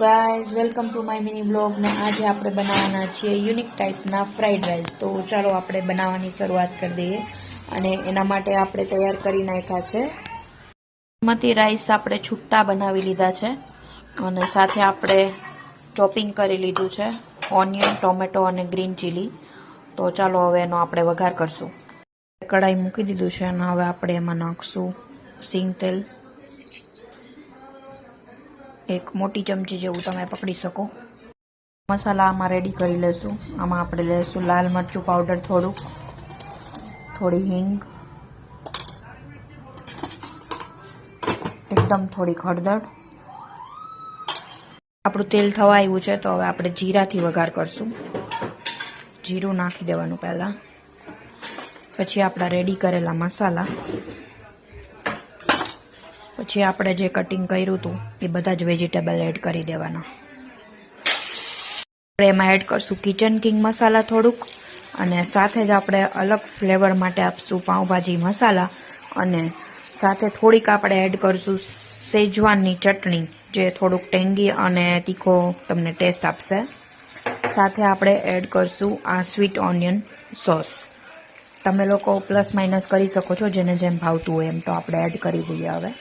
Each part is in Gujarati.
Guys welcome to my mini blog ને આજે આપણે બનાવવાના છીએ યુનિક ટાઈપના ફ્રાઈડ રાઈસ. તો ચાલો આપણે બનાવવાની શરૂઆત કરી દઈએ અને એના માટે આપણે તૈયાર કરી નાખ્યા છે બાસમતી રાઈસ. આપણે છૂટા બનાવી લીધા છે અને સાથે આપણે ચોપિંગ કરી લીધું છે ઓનિયન, ટોમેટો અને ગ્રીન ચીલી. તો ચાલો હવે એનો આપણે વઘાર કરશું. કઢાઈ મૂકી દીધું છે અને હવે આપણે એમાં નાખશું સિંગ તેલ. એક મોટી ચમચી જેવું તમે પકડી શકો. મસાલા આમાં રેડી કરી લેશું. આમાં આપણે લેશું લાલ મરચું પાવડર થોડુંક, થોડી હિંગ, એકદમ થોડીક હળદર. આપણું તેલ થવા આવ્યું છે તો હવે આપણે જીરાથી વઘાર કરશું. જીરું નાખી દેવાનું પહેલાં, પછી આપણા રેડી કરેલા મસાલા, પછી આપણે જે કટિંગ કર્યું હતું એ બધા જ વેજીટેબલ એડ કરી દેવાના. આપણે એમાં એડ કરશું કિચન કિંગ મસાલા થોડુંક અને સાથે જ આપણે અલગ ફ્લેવર માટે આપશું પાઉંભાજી મસાલા અને સાથે થોડીક આપણે એડ કરશું શેજવાનની ચટણી, જે થોડુંક ટેંગી અને તીખો તમને ટેસ્ટ આપશે. સાથે આપણે એડ કરશું આ સ્વીટ ઓનિયન સોસ. તમે લોકો પ્લસ માઇનસ કરી શકો છો, જેને જેમ ભાવતું હોય એમ. તો આપણે એડ કરી દઈએ. હવે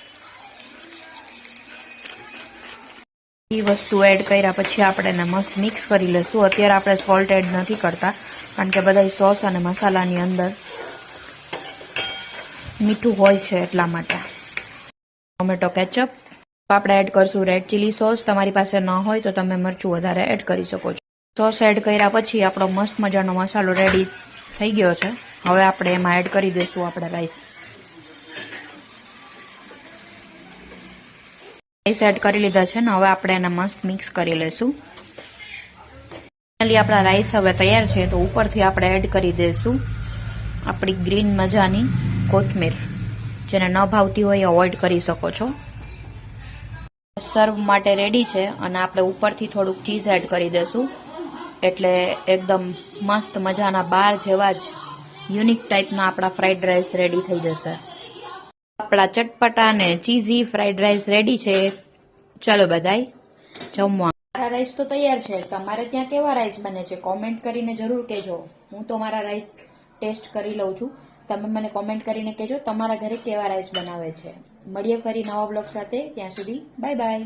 એ વસ્તુ એડ કર્યા પછી આપણે એને મસ્ત મિક્સ કરી લઈશું. અત્યારે આપણે સોલ્ટ એડ નથી કરતા કારણ કે બધા સોસ અને મસાલાની અંદર મીઠું હોય છે એટલા માટે. ટોમેટો કેચઅપ આપણે એડ કરશું. રેડ ચીલી સોસ, તમારી પાસે ન હોય તો તમે મરચું વધારે એડ કરી શકો છો. સોસ એડ કર્યા પછી આપણો મસ્ત મજાનો મસાલો રેડી થઈ ગયો છે. હવે આપણે એમાં એડ કરી દઈશું આપણા રાઈસ. રાઈસ એડ કરી લીધા છે ને હવે આપણે એને મસ્ત મિક્સ કરી લઈશું. ફાઇનલી આપણા રાઈસ હવે તૈયાર છે. તો ઉપરથી આપણે એડ કરી દઈશું આપણી ગ્રીન મજાની કોથમીર. જેને ન ભાવતી હોય અવોઇડ કરી શકો છો. સર્વ માટે રેડી છે અને આપણે ઉપરથી થોડુંક ચીઝ એડ કરી દઈશું એટલે એકદમ મસ્ત મજાના બાર જેવા જ યુનિક ટાઈપના આપણા ફ્રાઈડ રાઈસ રેડી થઈ જશે. આપણા ચટપટા અને ચીઝી ફ્રાઈડ રાઈસ રેડી છે. ચાલો બધાય જમવા. મારા રાઈસ તો તૈયાર છે. તમારે ત્યાં કેવા રાઈસ બને છે કોમેન્ટ કરીને જરૂર કહેજો. હું તો મારા રાઈસ ટેસ્ટ કરી લઉં છું. તમે મને કોમેન્ટ કરીને કહેજો તમારા ઘરે કેવા રાઈસ બનાવે છે. મળીએ ફરી નવા બ્લોગ સાથે. ત્યાં સુધી બાય બાય.